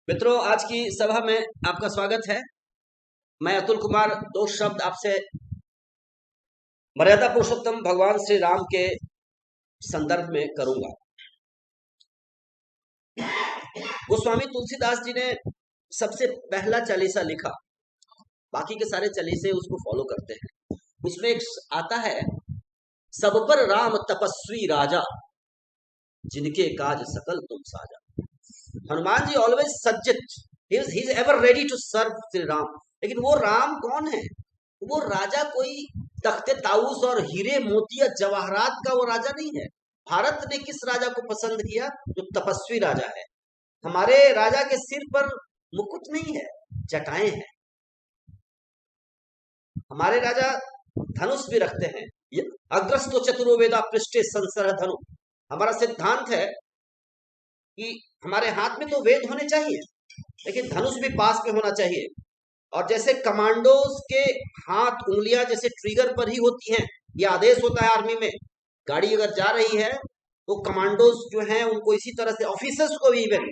मित्रों, आज की सभा में आपका स्वागत है। मैं अतुल कुमार दो शब्द आपसे मर्यादा पुरुषोत्तम भगवान श्री राम के संदर्भ में करूंगा। गोस्वामी तुलसीदास जी ने सबसे पहला चालीसा लिखा, बाकी के सारे चालीसे उसको फॉलो करते हैं। उसमें एक आता है, सब पर राम तपस्वी राजा, जिनके काज सकल तुम साजा। हनुमान जी ऑलवेज सज्जित, he is ever ready to serve Shri Ram. लेकिन वो राम कौन है? वो राजा कोई तख्ते ताऊस और हीरे मोती या जवाहरात का वो राजा नहीं है। भारत ने किस राजा को पसंद किया? जो तपस्वी राजा है। हमारे राजा के सिर पर मुकुट नहीं है, जटाएं हैं। हमारे राजा धनुष भी रखते हैं। अग्रस्तो चतुरो वेदा पृष्ठे संसर धनु। हमारा सिद्धांत है कि हमारे हाथ में तो वेद होने चाहिए, लेकिन धनुष भी पास में होना चाहिए। और जैसे कमांडोज के हाथ उंगलियां जैसे ट्रिगर पर ही होती हैं, ये आदेश होता है आर्मी में, गाड़ी अगर जा रही है तो कमांडोज जो हैं उनको इसी तरह से, ऑफिसर्स को भी इवन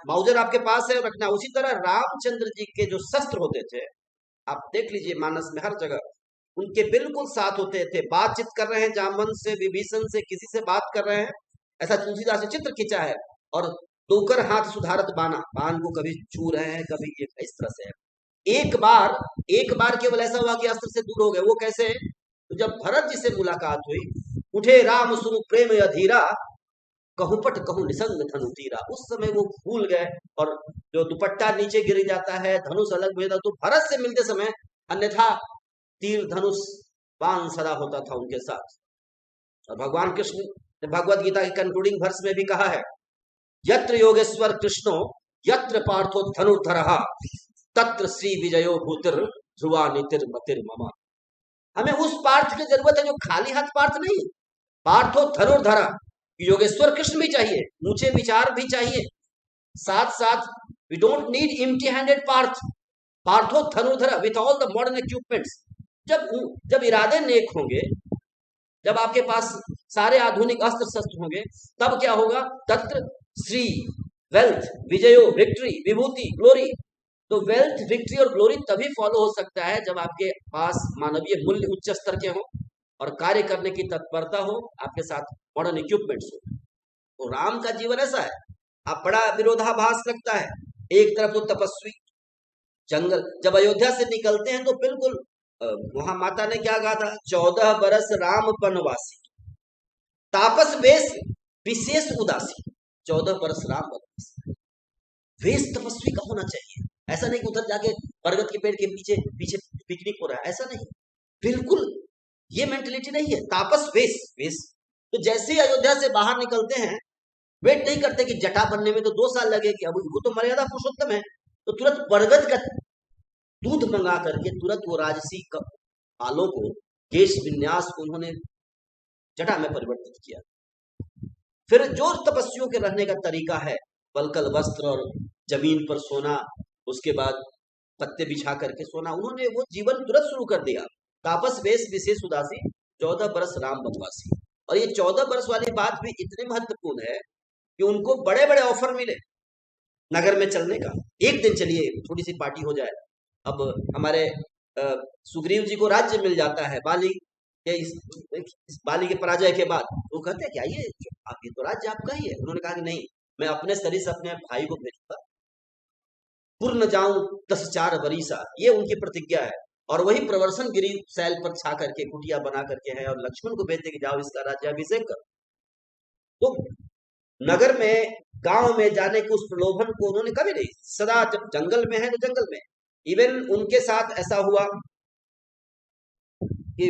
माउजर आपके पास है रखना। उसी तरह रामचंद्र जी के जो शस्त्र होते थे, आप देख लीजिए मानस में हर जगह उनके बिल्कुल साथ होते थे। बातचीत कर रहे हैं जामवंत से, विभीषण से, किसी से बात कर रहे हैं, ऐसा तुलसीदास ने चित्र खींचा है। और दोकर हाथ सुधारत बाना, बाण को कभी छू रहे हैं, कभी इस तरह से है। एक बार केवल ऐसा हुआ कि अस्त्र से दूर हो गए। वो कैसे? तो जब भरत जी से मुलाकात हुई, उठे राम सुनु प्रेम अधीरा, कहूं पट कहूं निसंग धनु तीरा। उस समय वो भूल गए और जो दुपट्टा नीचे गिर जाता है, धनुष अलग भेदा, तो भरत से मिलते समय, अन्यथा तीर धनुष बाण सदा होता था उनके साथ। और भगवान कृष्ण ने भगवत गीता के कंक्लूडिंग वर्ष में भी कहा है, यत्र योगेश्वर कृष्णो यत्र पार्थो धनुर्धरः तत्र श्री विजयो भूतिर ध्रुवा नीतिर मतिर ममा। हमें उस पार्थ की जरूरत है जो खाली हाथ पार्थ नहीं, पार्थो धनुर्धरा। योगेश्वर कृष्ण भी चाहिए, ऊंचे विचार भी चाहिए, साथ साथ we don't need empty handed Partha. पार्थो धनुर्धरा with all the modern equipments. जब इरादे नेक होंगे, जब आपके पास सारे आधुनिक अस्त्र शस्त्र होंगे, तब क्या होगा? तत्र श्री, वेल्थ, विजयो, विक्ट्री, विभूति, ग्लोरी। तो वेल्थ, विक्ट्री और ग्लोरी तभी फॉलो हो सकता है जब आपके पास मानवीय मूल्य उच्च स्तर के हो और कार्य करने की तत्परता हो, आपके साथ मॉडर्न इक्विपमेंट्स हो। तो राम का जीवन ऐसा है। आप बड़ा विरोधाभास लगता है। एक तरफ तो तपस्वी, जंगल, जब अयोध्या से निकलते हैं तो बिल्कुल वहां माता ने क्या कहा था? 14 बरस राम बनवासी, तापस वेश विशेष उदासी। 14 बरस राम बनवासी, वेश तपस्वी का होना चाहिए। ऐसा नहीं कि उधर जाके बरगद के पेड़ के पीछे पीछे पिकनिक हो रहा है, ऐसा नहीं, बिल्कुल ये मेंटेलिटी नहीं है। तापस वेश वेश। तो जैसे ही अयोध्या से बाहर निकलते हैं, वेट नहीं करते कि जटा बनने में तो 2 साल लगेगी, अब वो तो मर्यादा पुरुषोत्तम है, तो तुरंत बरगद का दूध मंगा करके तुरंत वो राजसी बालों को, केश विन्यास को उन्होंने जटा में परिवर्तित किया। फिर जो तपस्वियों के रहने का तरीका है, वलकल वस्त्र और जमीन पर सोना, उसके बाद पत्ते बिछा करके सोना, उन्होंने वो जीवन तुरंत शुरू कर दिया। तापस वेश विशेष उदासी, 14 बरस राम बनवासी। और ये 14 बरस वाली बात भी इतनी महत्वपूर्ण है कि उनको बड़े बड़े ऑफर मिले नगर में चलने का। एक दिन चलिए, थोड़ी सी पार्टी हो जाए। अब हमारे सुग्रीव जी को राज्य मिल जाता है बाली के इस बाली के पराजय के बाद। वो कहते हैं क्या ये आप, ये तो राज्य आपका ही है। उन्होंने कहा कि नहीं, मैं अपने शरीर से अपने भाई को भेजूंगा, पूर्ण जाऊं 10 वरीसा, ये उनकी प्रतिज्ञा है। और वही प्रवर्सन गिरी शैल पर छा करके कुटिया बना करके है, और लक्ष्मण को भेजते कि जाओ इसका राज्याभिषेक कर। तो नगर में, गांव में जाने के उस प्रलोभन को उन्होंने कभी नहीं, सदा जब जंगल में है तो जंगल में। इवन उनके साथ ऐसा हुआ कि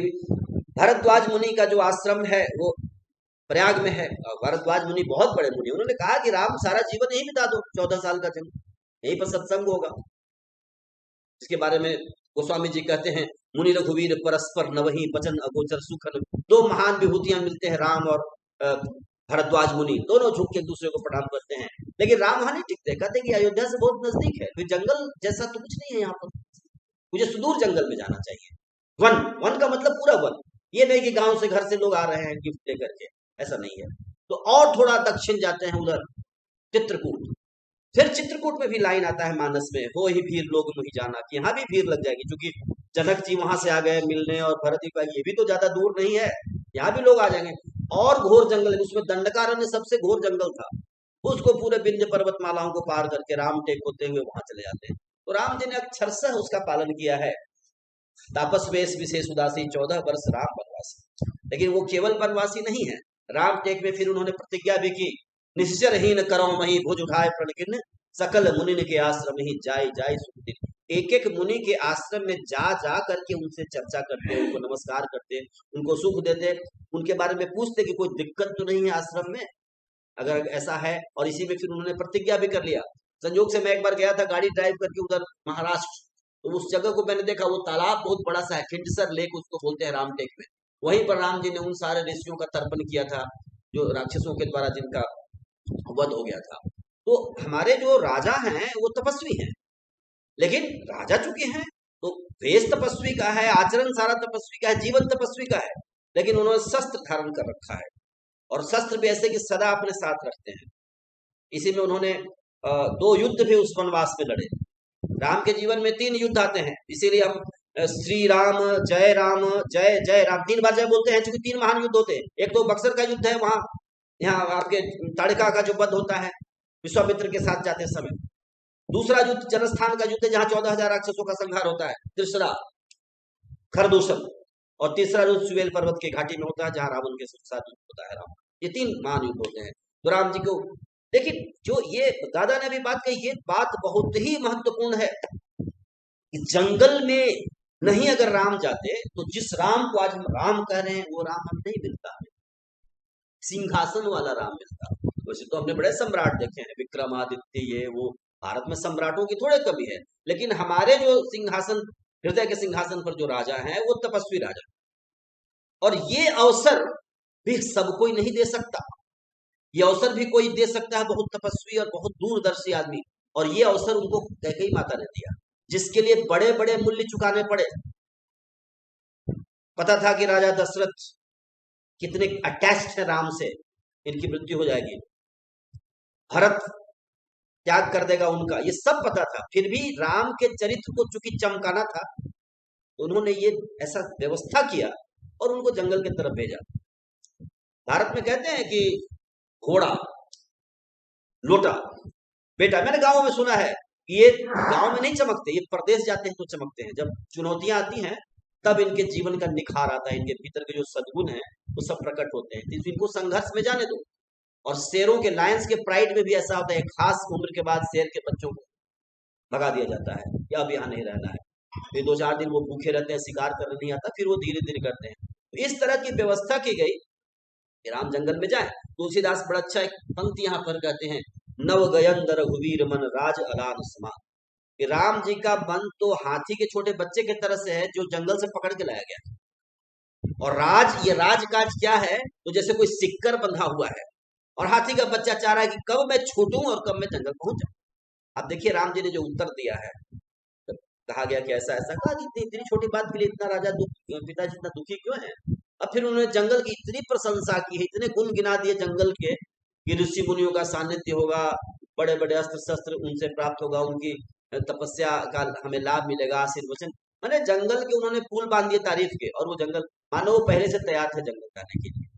भरद्वाज मुनि का जो आश्रम है वो प्रयाग में है। भरद्वाज मुनि बहुत बड़े मुनि, उन्होंने कहा कि राम सारा जीवन यही बिता दो, 14 साल का जन्म, यहीं पर सत्संग होगा। इसके बारे में गोस्वामी जी कहते हैं, मुनि रघुवीर परस्पर नवही वचन अगोचर सुखन। 2 महान विभूतियां मिलते हैं, राम और भरद्वाज मुनि, दोनों झुक के एक दूसरे को प्रणाम करते हैं। लेकिन राम वहां नहीं टिकते, कहते कि अयोध्या से बहुत नजदीक है, फिर जंगल जैसा तो कुछ नहीं है यहाँ पर, मुझे सुदूर जंगल में जाना चाहिए। वन, वन का मतलब पूरा वन, ये नहीं कि गांव से, घर से लोग आ रहे हैं गिफ्ट लेकर के, ऐसा नहीं है। तो और थोड़ा दक्षिण जाते हैं, उधर चित्रकूट, फिर चित्रकूट में भी लाइन आता है मानस में, हो ही भीड़ लोग मुहि जाना, कि यहाँ भी भीड़ लग जाएगी, क्योंकि जनक जी वहां से आ गए मिलने, और भरत जी का ये भी तो ज्यादा दूर नहीं है, यहाँ भी लोग आ जाएंगे। और घोर जंगल है, उसमें दंडकारण्य सबसे घोर जंगल था, उसको पूरे विंध्य पर्वतमालाओं को पार करके राम टेक होते हुए वहां चले जाते हैं। तो राम जी ने अक्षरशः उसका पालन किया है। तापस वेश विशेष उदासी 14 वर्ष राम वनवासी। लेकिन वो केवल वनवासी नहीं है, राम टेक में फिर उन्होंने प्रतिज्ञा भी की, निश्चरहीन करो मही भुज उठाए प्रणकिन, सकल मुनि के आश्रम ही जाय जाय सुखदिन। एक एक मुनि के आश्रम में जा जा करके उनसे चर्चा करते, उनको नमस्कार करते, उनको सुख देते, उनके बारे में पूछते कि कोई दिक्कत तो नहीं है आश्रम में, अगर ऐसा है। और इसी में फिर उन्होंने प्रतिज्ञा भी कर लिया। संयोग से मैं एक बार गया था गाड़ी ड्राइव करके उधर महाराष्ट्र, तो उस जगह को मैंने देखा, वो तालाब बहुत बड़ा सा है, खिंडसर लेक उसको बोलते हैं रामटेक में। वहीं पर राम जी ने उन सारे ऋषियों का तर्पण किया था जो राक्षसों के द्वारा जिनका वध हो गया था। तो हमारे जो राजा हैं वो तपस्वी हैं, लेकिन राजा चुके हैं तो वेश तपस्वी का है, आचरण सारा तपस्वी का है, जीवन तपस्वी का है, लेकिन उन्होंने शस्त्र धारण कर रखा है, और शस्त्र भी ऐसे कि सदा अपने साथ रखते हैं। इसी में उन्होंने 2 युद्ध भी उस वनवास में लड़े। राम के जीवन में 3 युद्ध आते हैं, इसीलिए हम श्री राम जय जय राम 3 बार जय बोलते हैं, क्योंकि 3 महान युद्ध होते हैं। एक तो बक्सर का युद्ध है, वहां यहाँ आपके ताड़का का जो वध होता है विश्वामित्र के साथ जाते समय। दूसरा युद्ध जनस्थान का युद्ध है, जहाँ 14,000 राक्षसों का संहार होता है, तीसरा खरदूषण, और तीसरा युद्ध सुवेल पर्वत की घाटी में होता है, जहाँ रावण के साथ युद्ध होता है राम। ये 3 महान युद्ध होते हैं। तो राम जी को, लेकिन जो ये दादा ने भी बात कही, ये बात बहुत ही महत्वपूर्ण है कि जंगल में नहीं अगर राम जाते तो जिस राम को आज हम राम कह रहे हैं वो राम हमें नहीं मिलता, सिंहासन वाला राम मिलता। वैसे तो हमने बड़े सम्राट देखे हैं, विक्रमादित्य, ये वो, भारत में सम्राटों की थोड़े कमी है, लेकिन हमारे जो सिंहासन, हृदय के सिंहासन पर जो राजा हैं वो तपस्वी राजा, और ये अवसर भी सब कोई नहीं दे सकता। ये अवसर भी कोई दे सकता है बहुत तपस्वी और बहुत दूरदर्शी आदमी, और ये अवसर उनको कैकेयी माता ने दिया, जिसके लिए बड़े बड़े मूल्य चुकाने पड़े। पता था कि राजा दशरथ कितने अटैच्ड है राम से, इनकी मृत्यु हो जाएगी, भरत त्याग कर देगा उनका, ये सब पता था, फिर भी राम के चरित्र को चूंकि चमकाना था तो उन्होंने ये ऐसा व्यवस्था किया और उनको जंगल की तरफ भेजा। भारत में कहते हैं कि घोड़ा लोटा बेटा, मैंने गांव में सुना है, ये गांव में नहीं चमकते, ये प्रदेश जाते हैं तो चमकते हैं। जब चुनौतियां आती हैं तब इनके जीवन का निखार आता है, इनके भीतर के जो सद्गुण है वो सब प्रकट होते हैं। तो इनको संघर्ष में जाने दो। और शेरों के, लायंस के प्राइड में भी ऐसा होता है, खास उम्र के बाद शेर के बच्चों को भगा दिया जाता है कि अब यहाँ नहीं रहना है, फिर 2-4 दिन वो भूखे रहते हैं, शिकार करने नहीं आता, फिर वो धीरे धीरे करते हैं। तो इस तरह की व्यवस्था की गई कि राम जंगल में जाए। तुलसीदास बड़ा अच्छा एक पंक्ति यहाँ पर कहते हैं, नव गयंद रघुवीर मन राज अलान समान, कि राम जी का मन तो हाथी के छोटे बच्चे के तरह से है जो जंगल से पकड़ के लाया गया। और राज, ये राजकाज क्या है, तो जैसे कोई सिक्कर बंधा हुआ है और हाथी का बच्चा चाह रहा है कि कब मैं छूटूं और कब मैं जंगल पहुंच जाऊं। अब देखिए राम जी ने जो उत्तर दिया है, तो कहा गया कि ऐसा ऐसा कहा, इतनी छोटी बात के लिए इतना राजा पिताजी इतना दुखी क्यों है। अब फिर उन्होंने जंगल की इतनी प्रशंसा की है, इतने गुण गिना दिए जंगल के, कि ऋषि मुनियों का सानिध्य होगा, बड़े बड़े अस्त्र शस्त्र उनसे प्राप्त होगा, उनकी तपस्या का हमें लाभ मिलेगा, आशीर्वचन, मैंने जंगल के उन्होंने पुल बांध दिए तारीफ के, और वो जंगल मानो वो पहले से तैयार थे जंगल जाने के लिए।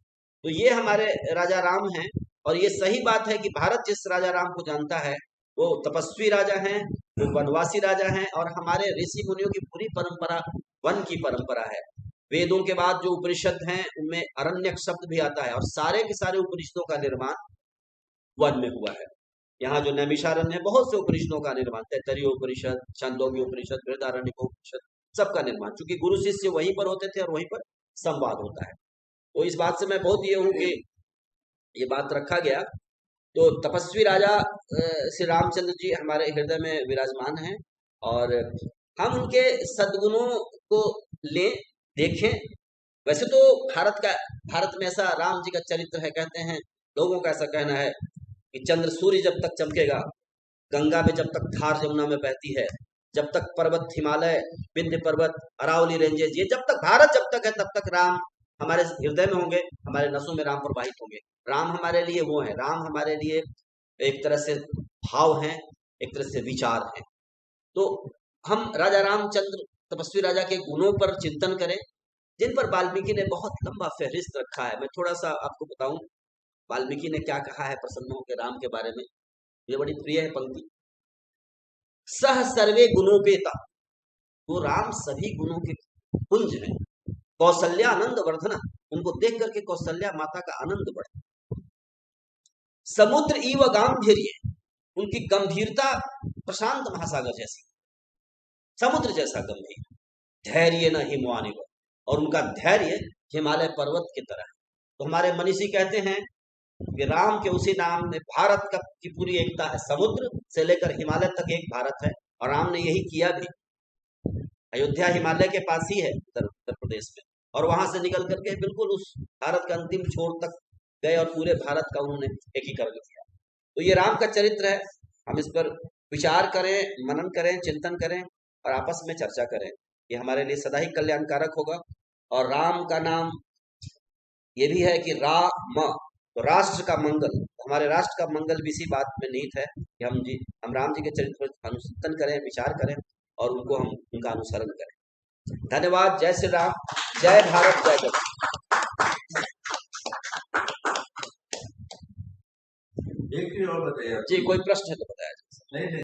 तो ये हमारे राजा राम हैं। और ये सही बात है कि भारत जिस राजा राम को जानता है वो तपस्वी राजा हैं, वो वनवासी राजा हैं, और हमारे ऋषि मुनियों की पूरी परंपरा वन की परंपरा है। वेदों के बाद जो उपनिषद हैं उनमें अरण्यक शब्द भी आता है, और सारे के सारे उपनिषदों का निर्माण वन में हुआ है। यहाँ जो नैमिषारण्य है, बहुत से उपनिषदों का निर्माण, तैत्तरीय उपनिषद, छांदोग्य उपनिषद, बृहदारण्यक उपनिषद, सबका निर्माण, क्योंकि गुरु शिष्य वहीं पर होते थे और वहीं पर संवाद होता है। तो इस बात से मैं बहुत ये हूँ कि ये बात रखा गया। तो तपस्वी राजा श्री रामचंद्र जी हमारे हृदय में विराजमान हैं, और हम उनके सद्गुणों को ले देखें। वैसे तो भारत में ऐसा राम जी का चरित्र है, कहते हैं लोगों का ऐसा कहना है कि चंद्र सूर्य जब तक चमकेगा, गंगा में जब तक धार जमुना में बहती है, जब तक पर्वत हिमालय, विंध्य पर्वत, अरावली रेंजेस, ये जब तक भारत जब तक है तब तक राम हमारे हृदय में होंगे, हमारे नसों में राम प्रवाहित होंगे। राम हमारे लिए वो है, राम हमारे लिए एक तरह से भाव हैं, एक तरह से विचार हैं। तो हम राजा रामचंद्र तपस्वी राजा के गुणों पर चिंतन करें, जिन पर वाल्मीकि ने बहुत लंबा फहरिस्त रखा है। मैं थोड़ा सा आपको बताऊं वाल्मीकि ने क्या कहा है प्रसन्नों के राम के बारे में। ये बड़ी प्रिय है पंक्ति, सह सर्वे गुणोपेता, वो राम सभी गुणों के पुंज हैं। कौशल्या आनंद वर्धना, उनको देख करके कौशल्या माता का आनंद बढ़े। समुद्र इव गांधीर्य, उनकी गंभीरता प्रशांत महासागर जैसी, समुद्र जैसा गंभीर। धैर्य न हिमवानिव, और उनका धैर्य हिमालय पर्वत की तरह है। तो हमारे मनीषी कहते हैं कि राम के उसी नाम में भारत का की पूरी एकता है, समुद्र से लेकर हिमालय तक एक भारत है, और राम ने यही किया भी। अयोध्या हिमालय के पास ही है, उत्तर प्रदेश में, और वहां से निकल करके बिल्कुल उस भारत के अंतिम छोर तक गए और पूरे भारत का उन्होंने एकीकरण किया। तो ये राम का चरित्र है, हम इस पर विचार करें, मनन करें, चिंतन करें और आपस में चर्चा करें, ये हमारे लिए सदा ही कल्याणकारक होगा। और राम का नाम ये भी है कि राम, तो राष्ट्र का मंगल, हमारे राष्ट्र का मंगल भी इसी बात में निहित है कि हम राम जी के चरित्र पर अनुचिंतन करें, विचार करें और उनको हम उनका अनुसरण करें। धन्यवाद। जय श्री राम, जय भारत, जय जगत। एक चीज और बताइए जी, कोई प्रश्न है तो बताया।